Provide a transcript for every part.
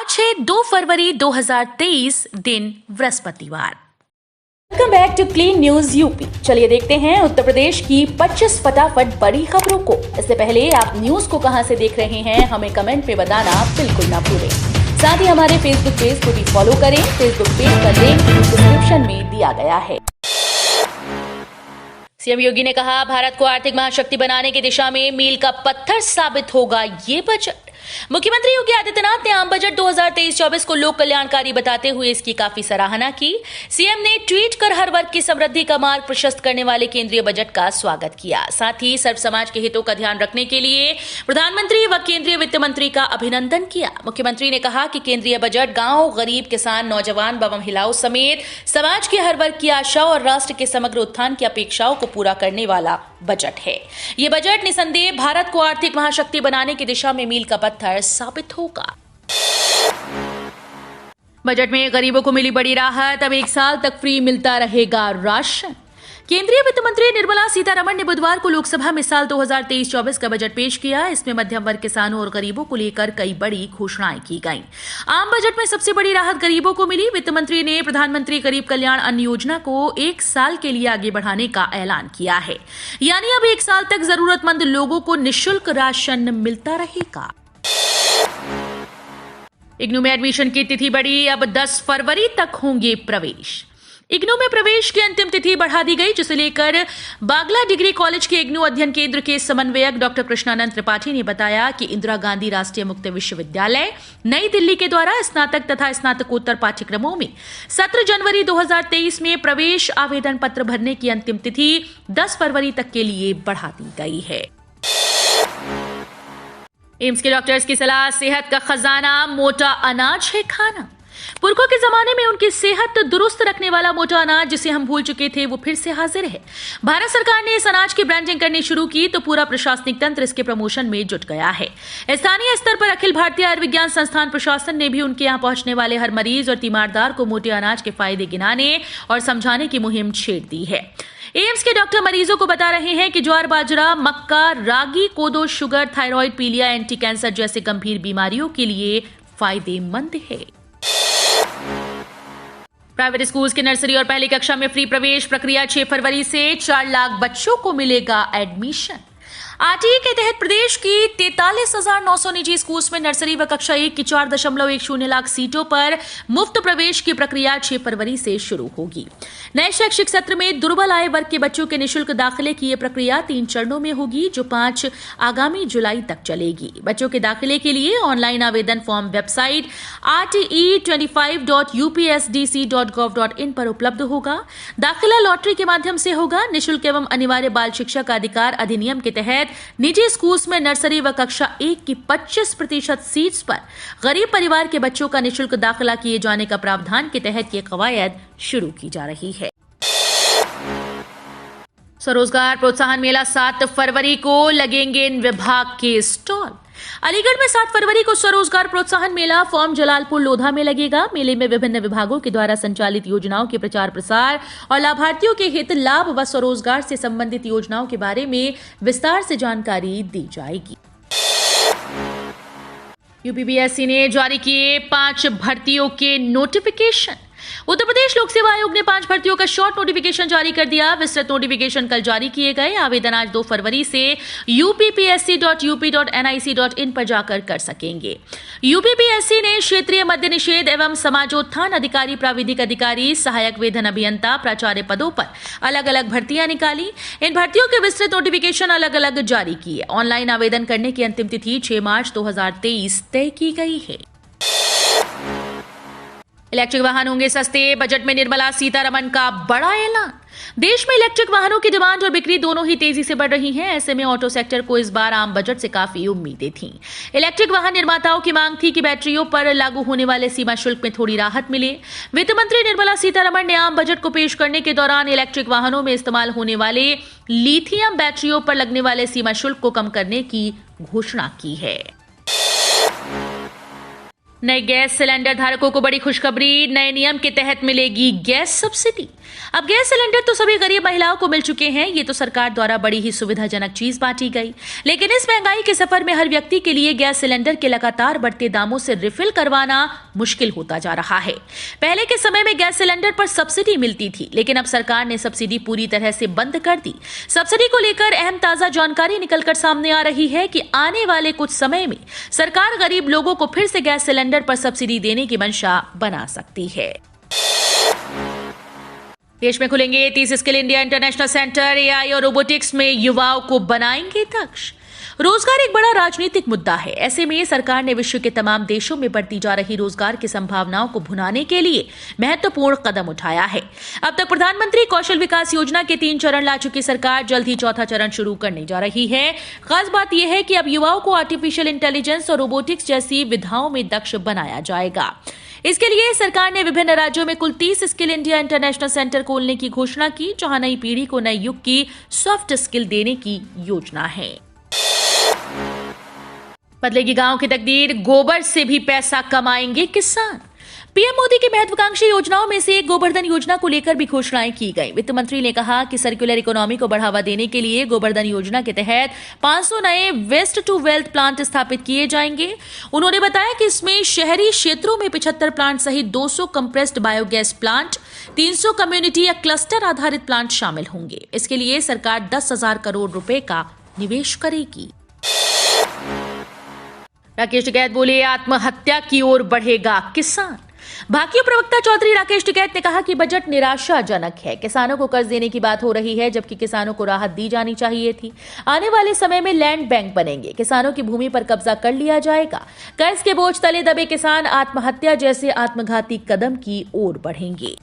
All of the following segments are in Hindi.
आज है 2 फरवरी 2023 दिन बृहस्पतिवार। Welcome back to Clean News UP. चलिए देखते हैं उत्तर प्रदेश की 25 फटाफट बड़ी खबरों को। इससे पहले आप न्यूज को कहां से देख रहे हैं हमें कमेंट में बताना बिल्कुल ना भूलें। साथ ही हमारे फेसबुक पेज को भी फॉलो करें। फेसबुक पेज का लिंक डिस्क्रिप्शन में दिया गया है। सीएम योगी ने कहा, भारत को आर्थिक महाशक्ति बनाने की दिशा में मील का पत्थर साबित होगा ये बजट। मुख्यमंत्री योगी आदित्यनाथ ने आम बजट 2023-24 को लोक कल्याणकारी बताते हुए इसकी काफी सराहना की। सीएम ने ट्वीट कर हर वर्ग की समृद्धि का मार्ग प्रशस्त करने वाले केंद्रीय बजट का स्वागत किया। साथ ही सर्व समाज के हितों का ध्यान रखने के लिए प्रधानमंत्री व केंद्रीय वित्त मंत्री का अभिनंदन किया। मुख्यमंत्री ने कहा कि केंद्रीय बजट गांव, गरीब, किसान, नौजवान व महिलाओं समेत समाज के हर वर्ग की आशाओं और राष्ट्र के समग्र उत्थान की अपेक्षाओं को पूरा करने वाला बजट है। ये बजट निसंदेह भारत को आर्थिक महाशक्ति बनाने की दिशा में मील का पत्थर साबित होगा। बजट में गरीबों को मिली बड़ी राहत, अब 1 साल तक फ्री मिलता रहेगा राशन। केंद्रीय वित्त मंत्री निर्मला सीतारमण ने बुधवार को लोकसभा में साल 2023-24 का बजट पेश किया। इसमें मध्यम वर्ग, किसानों और गरीबों को लेकर कई बड़ी घोषणाएं की गईं। आम बजट में सबसे बड़ी राहत गरीबों को मिली। वित्त मंत्री ने प्रधानमंत्री गरीब कल्याण अन्न योजना को 1 साल के लिए आगे बढ़ाने का ऐलान किया है। यानी अब 1 साल तक जरूरतमंद लोगों को निःशुल्क राशन मिलता रहेगा। इग्नू में एडमिशन की तिथि बढ़ी, अब 10 फरवरी तक होंगे प्रवेश। इग्नू में प्रवेश की अंतिम तिथि बढ़ा दी गई, जिसे लेकर बागला डिग्री कॉलेज के इग्नू अध्ययन केंद्र के समन्वयक डॉक्टर कृष्णानंद त्रिपाठी ने बताया कि इंदिरा गांधी राष्ट्रीय मुक्त विश्वविद्यालय नई दिल्ली के द्वारा स्नातक तथा स्नातकोत्तर पाठ्यक्रमों में 17 जनवरी 2023 में प्रवेश आवेदन पत्र भरने की अंतिम तिथि 10 फरवरी तक के लिए बढ़ा दी गई है। एम्स के डॉक्टर्स की सलाह, सेहत का खजाना मोटा अनाज है खाना। पुरखों के जमाने में उनकी सेहत दुरुस्त रखने वाला मोटा अनाज जिसे हम भूल चुके थे वो फिर से हाजिर है। भारत सरकार ने इस अनाज की ब्रांडिंग करनी शुरू की तो पूरा प्रशासनिक तंत्र इसके प्रमोशन में जुट गया है। स्थानीय स्तर पर अखिल भारतीय आयुर्विज्ञान संस्थान प्रशासन ने भी उनके यहाँ पहुंचने वाले हर मरीज और तीमारदार को मोटे अनाज के फायदे गिनाने और समझाने की मुहिम छेड़ दी है। एम्स के डॉक्टर मरीजों को बता रहे हैं कि ज्वार, बाजरा, मक्का, रागी, कोदो, शुगर, थायराइड, पीलिया, एंटी कैंसर जैसे गंभीर बीमारियों के लिए फायदेमंद है। प्राइवेट स्कूल्स की नर्सरी और पहली कक्षा में फ्री प्रवेश प्रक्रिया 6 फरवरी से 4 लाख बच्चों को मिलेगा एडमिशन। आरटीई के तहत प्रदेश की 43,900 निजी स्कूल्स में नर्सरी व कक्षा 1 की 4.10 लाख सीटों पर मुफ्त प्रवेश की प्रक्रिया 6 फरवरी से शुरू होगी। नए शैक्षिक सत्र में दुर्बल आय वर्ग के बच्चों के निःशुल्क दाखिले की यह प्रक्रिया 3 चरणों में होगी, जो 5 आगामी जुलाई तक चलेगी। बच्चों के दाखिले के लिए ऑनलाइन आवेदन फॉर्म वेबसाइट rte25.upsdc.gov.in पर उपलब्ध होगा। दाखिला लॉटरी के माध्यम से होगा। निःशुल्क एवं अनिवार्य बाल शिक्षा का अधिकार अधिनियम के तहत निजी स्कूल्स में नर्सरी व कक्षा 1 की 25% सीट्स पर गरीब परिवार के बच्चों का निःशुल्क दाखिला किए जाने का प्रावधान के तहत ये कवायद शुरू की जा रही है। स्वरोजगार प्रोत्साहन मेला 7 फरवरी को लगेंगे इन विभाग के स्टॉल। अलीगढ़ में 7 फरवरी को स्वरोजगार प्रोत्साहन मेला फॉर्म जलालपुर लोधा में लगेगा। मेले में विभिन्न विभागों के द्वारा संचालित योजनाओं के प्रचार प्रसार और लाभार्थियों के हित, लाभ व स्वरोजगार से संबंधित योजनाओं के बारे में विस्तार से जानकारी दी जाएगी। यूपीपीएससी ने जारी किए 5 भर्तियों के नोटिफिकेशन। उत्तर प्रदेश लोक सेवा आयोग ने 5 भर्तियों का शॉर्ट नोटिफिकेशन जारी कर दिया। विस्तृत नोटिफिकेशन कल जारी किए गए। आवेदन आज 2 फरवरी से uppsc.up.nic.in पर जाकर कर सकेंगे। यूपीपीएससी ने क्षेत्रीय मद्य निषेध एवं समाजोत्थान अधिकारी, प्राविधिक अधिकारी, सहायक वेतन अभियंता, प्राचार्य पदों पर अलग अलग भर्तियां निकाली। इन भर्तियों के विस्तृत नोटिफिकेशन अलग अलग जारी किए। ऑनलाइन आवेदन करने की अंतिम तिथि 6 मार्च 2023 तय की गई है। इलेक्ट्रिक वाहन होंगे सस्ते, बजट में निर्मला सीतारमण का बड़ा ऐलान। देश में इलेक्ट्रिक वाहनों की डिमांड और बिक्री दोनों ही तेजी से बढ़ रही हैं। ऐसे में ऑटो सेक्टर को इस बार आम बजट से काफी उम्मीदें थीं। इलेक्ट्रिक वाहन निर्माताओं की मांग थी कि बैटरियों पर लागू होने वाले सीमा शुल्क में थोड़ी राहत मिले। वित्त मंत्री निर्मला सीतारमण ने आम बजट को पेश करने के दौरान इलेक्ट्रिक वाहनों में इस्तेमाल होने वाले लिथियम बैटरियों पर लगने वाले सीमा शुल्क को कम करने की घोषणा की है। नए गैस सिलेंडर धारकों को बड़ी खुशखबरी, नए नियम के तहत मिलेगी गैस सब्सिडी। अब गैस सिलेंडर तो सभी गरीब महिलाओं को मिल चुके हैं, ये तो सरकार द्वारा बड़ी ही सुविधाजनक चीज बांटी गई। लेकिन इस महंगाई के सफर में हर व्यक्ति के लिए गैस सिलेंडर के लगातार बढ़ते दामों से रिफिल करवाना मुश्किल होता जा रहा है। पहले के समय में गैस सिलेंडर पर सब्सिडी मिलती थी, लेकिन अब सरकार ने सब्सिडी पूरी तरह से बंद कर दी। सब्सिडी को लेकर अहम ताजा जानकारी निकलकर सामने आ रही है कि आने वाले कुछ समय में सरकार गरीब लोगों को फिर से गैस सिलेंडर पर सब्सिडी देने की मंशा बना सकती है। देश में खुलेंगे 30 skill India international centre. AI और रोबोटिक्स में युवाओं को बनाएंगे दक्ष। रोजगार एक बड़ा राजनीतिक मुद्दा है। ऐसे में सरकार ने विश्व के तमाम देशों में बढ़ती जा रही रोजगार की संभावनाओं को भुनाने के लिए महत्वपूर्ण कदम उठाया है। अब तक प्रधानमंत्री कौशल विकास योजना के 3 चरण ला चुकी सरकार जल्द ही चौथा चरण शुरू करने जा रही है। खास बात यह है कि अब युवाओं को आर्टिफिशियल इंटेलिजेंस और रोबोटिक्स जैसी विधाओं में दक्ष बनाया जाएगा। इसके लिए सरकार ने विभिन्न राज्यों में कुल 30 स्किल इंडिया इंटरनेशनल सेंटर खोलने की घोषणा की, जहां नई पीढ़ी को नए युग की सॉफ्ट स्किल देने की योजना है। बदलेगी गांव की तकदीर, गोबर से भी पैसा कमाएंगे किसान। पीएम मोदी की महत्वाकांक्षी योजनाओं में से एक गोबर्धन योजना को लेकर भी घोषणाएं की गई। वित्त मंत्री ने कहा कि सर्कुलर इकोनॉमी को बढ़ावा देने के लिए गोबर्धन योजना के तहत 500 नए वेस्ट टू वेल्थ प्लांट स्थापित किए जाएंगे। उन्होंने बताया कि इसमें शहरी क्षेत्रों में 75 प्लांट सहित 200 कंप्रेस्ड बायोगैस प्लांट, 300 कम्युनिटी या क्लस्टर आधारित प्लांट शामिल होंगे। इसके लिए सरकार 10,000 करोड़ रुपए का निवेश करेगी। राकेश टिकैत बोले, आत्महत्या की ओर बढ़ेगा किसान। भाकियू प्रवक्ता चौधरी राकेश टिकैत ने कहा कि बजट निराशाजनक है। किसानों को कर्ज देने की बात हो रही है, जबकि किसानों को राहत दी जानी चाहिए थी। आने वाले समय में लैंड बैंक बनेंगे, किसानों की भूमि पर कब्जा कर लिया जाएगा। कर्ज के बोझ तले दबे किसान आत्महत्या जैसे आत्मघाती कदम की ओर बढ़ेंगे।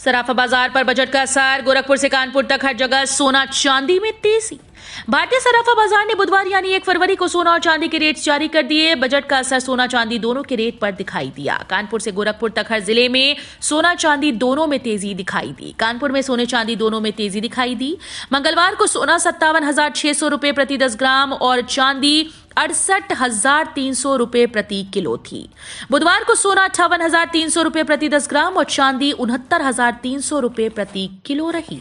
सराफा बाजार पर बजट का असर, गोरखपुर से कानपुर तक हर जगह सोना चांदी में तेजी। भारतीय सराफा बाजार ने बुधवार यानी 1 फरवरी को सोना और चांदी के रेट जारी कर दिए। बजट का असर सोना चांदी दोनों के रेट पर दिखाई दिया। कानपुर से गोरखपुर तक हर जिले में सोना चांदी दोनों में तेजी दिखाई दी। कानपुर में सोने चांदी दोनों में तेजी दिखाई दी। मंगलवार को सोना 57,600 रुपए प्रति 10 ग्राम और चांदी 68,300 रुपए प्रति किलो थी। बुधवार को सोना 58,300 रुपए प्रति 10 ग्राम और चांदी 69,300 रुपए प्रति किलो रही।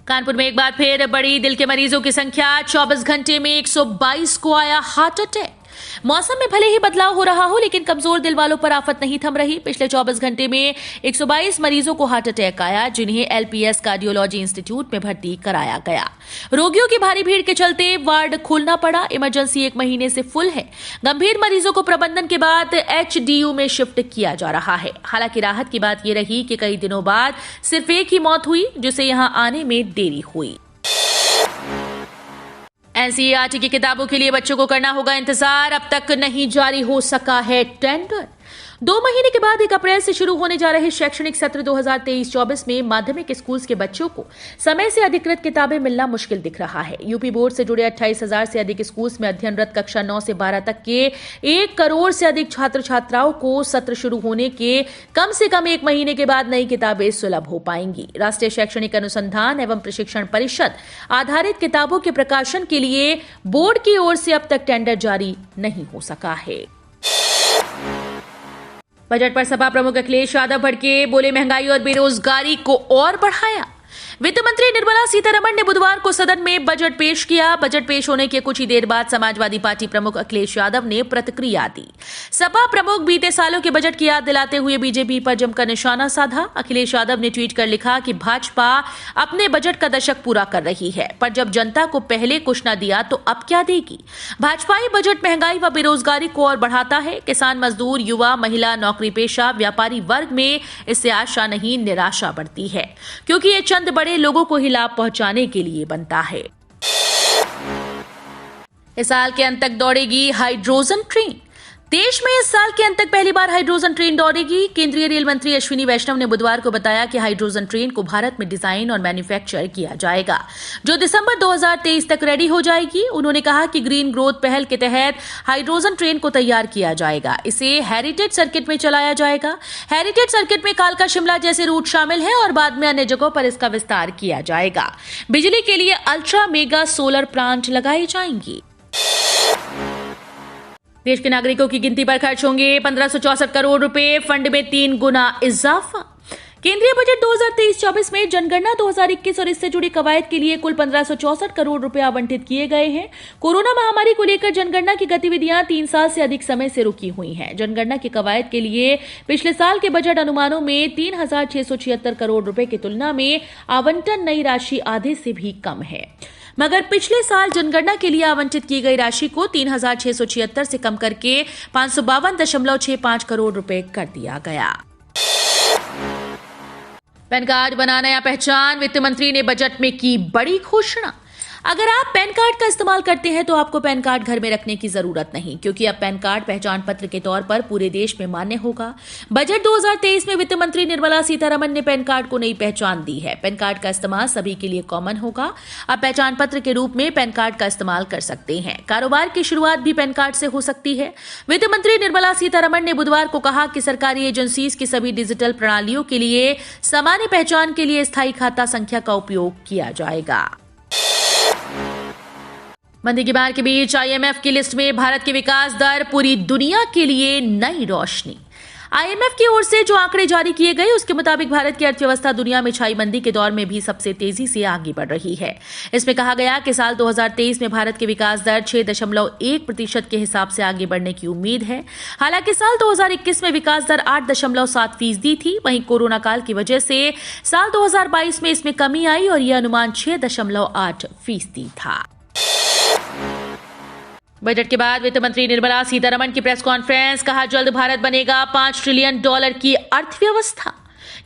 कानपुर में एक बार फिर बढ़ी दिल के मरीजों की संख्या। 24 घंटे में 122 को आया हार्ट अटैक। मौसम में भले ही बदलाव हो रहा हो, लेकिन कमजोर दिल वालों पर आफत नहीं थम रही। पिछले 24 घंटे में 122 मरीजों को हार्ट अटैक आया, जिन्हें एलपीएस कार्डियोलॉजी इंस्टीट्यूट में भर्ती कराया गया। रोगियों की भारी भीड़ के चलते वार्ड खोलना पड़ा। इमरजेंसी 1 महीने से फुल है। गंभीर मरीजों को प्रबंधन के बाद एचडीयू में शिफ्ट किया जा रहा है। हालांकि राहत की बात यह रही कि कई दिनों बाद सिर्फ एक ही मौत हुई, जिसे यहां आने में देरी हुई। एनसीईआरटी की किताबों के लिए बच्चों को करना होगा इंतजार। अब तक नहीं जारी हो सका है टेंडर। 2 महीने के बाद 1 अप्रैल से शुरू होने जा रहे शैक्षणिक सत्र 2023-24 में माध्यमिक स्कूल के बच्चों को समय से अधिकृत किताबें मिलना मुश्किल दिख रहा है। यूपी बोर्ड से जुड़े 28,000 से अधिक स्कूल में अध्ययनरत कक्षा 9 से 12 तक के 1 करोड़ से अधिक छात्र छात्राओं को सत्र शुरू होने के कम से कम 1 महीने के बाद नई किताबें सुलभ हो पाएंगी। राष्ट्रीय शैक्षणिक अनुसंधान एवं प्रशिक्षण परिषद आधारित किताबों के प्रकाशन के लिए बोर्ड की ओर से अब तक टेंडर जारी नहीं हो सका है। बजट पर सपा प्रमुख अखिलेश यादव भड़के, बोले महंगाई और बेरोजगारी को और बढ़ाया। वित्त मंत्री निर्मला सीतारमण ने बुधवार को सदन में बजट पेश किया। बजट पेश होने के कुछ ही देर बाद समाजवादी पार्टी प्रमुख अखिलेश यादव ने प्रतिक्रिया दी। सपा प्रमुख बीते सालों के बजट की याद दिलाते हुए बीजेपी पर जमकर निशाना साधा। अखिलेश यादव ने ट्वीट कर लिखा कि भाजपा अपने बजट का दशक पूरा कर रही है, पर जब जनता को पहले कुछ न दिया तो अब क्या देगी। भाजपाई बजट महंगाई व बेरोजगारी को और बढ़ाता है। किसान, मजदूर, युवा, महिला, नौकरी पेशा, व्यापारी वर्ग में इससे आशा नहीं निराशा बढ़ती है, क्योंकि ये चंद बड़े लोगों को ही लाभ पहुंचाने के लिए बनता है। इस साल के अंत तक दौड़ेगी हाइड्रोजन ट्रेन। देश में इस साल के अंत तक पहली बार हाइड्रोजन ट्रेन दौड़ेगी। केंद्रीय रेल मंत्री अश्विनी वैष्णव ने बुधवार को बताया कि हाइड्रोजन ट्रेन को भारत में डिजाइन और मैन्युफैक्चर किया जाएगा, जो दिसंबर 2023 तक रेडी हो जाएगी। उन्होंने कहा कि ग्रीन ग्रोथ पहल के तहत हाइड्रोजन ट्रेन को तैयार किया जाएगा। इसे हेरिटेज सर्किट में चलाया जाएगा। हेरिटेज सर्किट में कालका शिमला जैसे रूट शामिल है और बाद में अन्य जगहों पर इसका विस्तार किया जाएगा। बिजली के लिए अल्ट्रा मेगा सोलर प्लांट लगाए जाएंगे। देश के नागरिकों की गिनती पर खर्च होंगे 1564 करोड़ रुपए, फंड में 3 गुना इजाफा। केंद्रीय बजट 2023-24 में जनगणना 2021 और इससे जुड़ी कवायद के लिए कुल 1564 करोड़ रुपए आवंटित किए गए हैं। कोरोना महामारी को लेकर जनगणना की गतिविधियां 3 साल से अधिक समय से रुकी हुई हैं। जनगणना की कवायद के लिए पिछले साल के बजट अनुमानों में 3676 करोड़ रुपए की तुलना में आवंटन नई राशि आधे से भी कम है, मगर पिछले साल जनगणना के लिए आवंटित की गई राशि को 3676 से कम करके 552.65 करोड़ रुपए कर दिया गया। पैन कार्ड बनाना या पहचान, वित्त मंत्री ने बजट में की बड़ी घोषणा। अगर आप पैन कार्ड का इस्तेमाल करते हैं तो आपको पैन कार्ड घर में रखने की जरूरत नहीं, क्योंकि अब पैन कार्ड पहचान पत्र के तौर पर पूरे देश में मान्य होगा। बजट 2023 में वित्त मंत्री निर्मला सीतारमण ने पैन कार्ड को नई पहचान दी है। पैन कार्ड का इस्तेमाल सभी के लिए कॉमन होगा। आप पहचान पत्र के रूप में पैन कार्ड का इस्तेमाल कर सकते हैं। कारोबार की शुरुआत भी पैन कार्ड से हो सकती है। वित्त मंत्री निर्मला सीतारमण ने बुधवार को कहा कि सरकारी एजेंसीज की सभी डिजिटल प्रणालियों के लिए सामान्य पहचान के लिए स्थायी खाता संख्या का उपयोग किया जाएगा। मंदी की मार के बीच आईएमएफ की लिस्ट में भारत की विकास दर पूरी दुनिया के लिए नई रोशनी। आईएमएफ की ओर से जो आंकड़े जारी किए गए उसके मुताबिक भारत की अर्थव्यवस्था दुनिया में छाई मंदी के दौर में भी सबसे तेजी से आगे बढ़ रही है। इसमें कहा गया कि साल 2023 में भारत की विकास दर 6.1% के हिसाब से आगे बढ़ने की उम्मीद है। हालांकि साल 2021 में विकास दर 8.7% थी। वहीं कोरोना काल की वजह से साल 2022 में इसमें कमी आई और यह अनुमान 6.8% था। बजट के बाद वित्त मंत्री निर्मला सीतारमण की प्रेस कॉन्फ्रेंस, कहा जल्द भारत बनेगा $5 ट्रिलियन की अर्थव्यवस्था।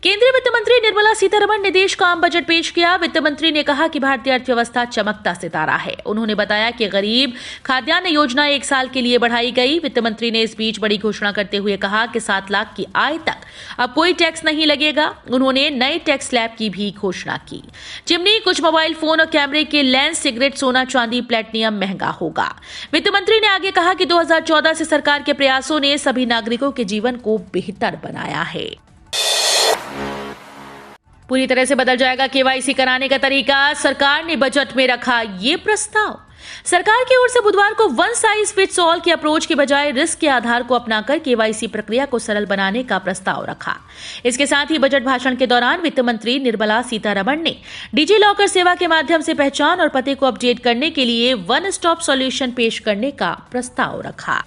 केंद्रीय वित्त मंत्री निर्मला सीतारमण ने देश का आम बजट पेश किया। वित्त मंत्री ने कहा कि भारतीय अर्थव्यवस्था चमकता सितारा है। उन्होंने बताया कि गरीब खाद्यान्न योजना 1 साल के लिए बढ़ाई गई। वित्त मंत्री ने इस बीच बड़ी घोषणा करते हुए कहा कि 7 लाख की आय तक अब कोई टैक्स नहीं लगेगा। उन्होंने नए टैक्स स्लैब की भी घोषणा की। चिमनी, कुछ मोबाइल फोन और कैमरे के लेंस, सिगरेट, सोना चांदी, प्लेटिनियम महंगा होगा। वित्त मंत्री ने आगे कहा कि 2014 से सरकार के प्रयासों ने सभी नागरिकों के जीवन को बेहतर बनाया है। पूरी तरह से बदल जाएगा केवाईसी कराने का तरीका। सरकार ने बजट में रखा ये प्रस्ताव। सरकार की ओर से बुधवार को वन साइज फिट्स ऑल की अप्रोच के बजाय रिस्क के आधार को अपनाकर केवाईसी प्रक्रिया को सरल बनाने का प्रस्ताव रखा। इसके साथ ही बजट भाषण के दौरान वित्त मंत्री निर्मला सीतारमण ने डिजी लॉकर सेवा के माध्यम से पहचान और पते को अपडेट करने के लिए वन स्टॉप सॉल्यूशन पेश करने का प्रस्ताव रखा।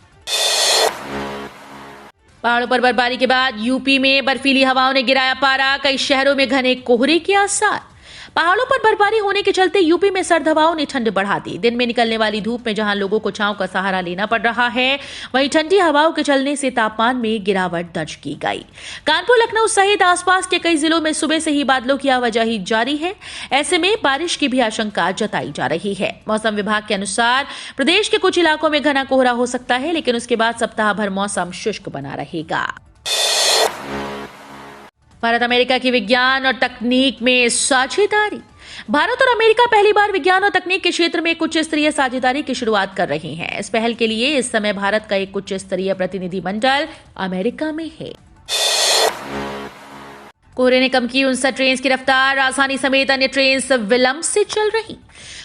पहाड़ों पर बर्फबारी के बाद यूपी में बर्फीली हवाओं ने गिराया पारा। कई शहरों में घने कोहरे के आसार। पहाड़ों पर बर्फबारी होने के चलते यूपी में सर्द हवाओं ने ठंड बढ़ा दी। दिन में निकलने वाली धूप में जहां लोगों को छांव का सहारा लेना पड़ रहा है, वहीं ठंडी हवाओं के चलने से तापमान में गिरावट दर्ज की गई। कानपुर, लखनऊ सहित आसपास के कई जिलों में सुबह से ही बादलों की आवाजाही जारी है। ऐसे में बारिश की भी आशंका जताई जा रही है। मौसम विभाग के अनुसार प्रदेश के कुछ इलाकों में घना कोहरा हो सकता है, लेकिन उसके बाद सप्ताह भर मौसम शुष्क बना रहेगा। भारत अमेरिका की विज्ञान और तकनीक में साझेदारी। भारत और अमेरिका पहली बार विज्ञान और तकनीक के क्षेत्र में एक उच्च स्तरीय साझेदारी की शुरुआत कर रहे हैं। इस पहल के लिए इस समय भारत का एक उच्च स्तरीय प्रतिनिधिमंडल अमेरिका में है। कोहरे ने कम की 59 ट्रेन की रफ्तार। राजधानी समेत अन्य ट्रेन विलंब से चल रही।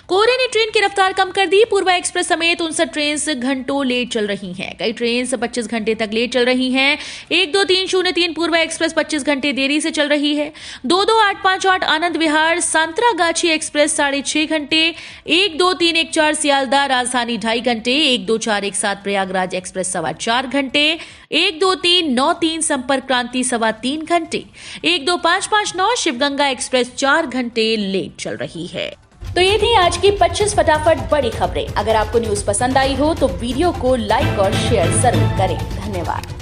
कोहरे ने ट्रेन की रफ्तार कम कर दी। पूर्वा एक्सप्रेस समेत 59 ट्रेन घंटों लेट चल रही हैं। कई ट्रेन 25 घंटे तक लेट चल रही हैं। 12303 पूर्वा एक्सप्रेस 25 घंटे देरी से चल रही है। 22858 आनंद विहार सांतरागाछी एक्सप्रेस 6.5 घंटे। 12314 सियालदह राजधानी 2.5 घंटे। 12417 प्रयागराज एक्सप्रेस 4.25 घंटे। 12393 संपर्क क्रांति 3.25 घंटे। 12559 शिवगंगा एक्सप्रेस 4 घंटे लेट चल रही है। तो ये थी आज की 25 फटाफट बड़ी खबरें। अगर आपको न्यूज पसंद आई हो तो वीडियो को लाइक और शेयर जरूर करें। धन्यवाद।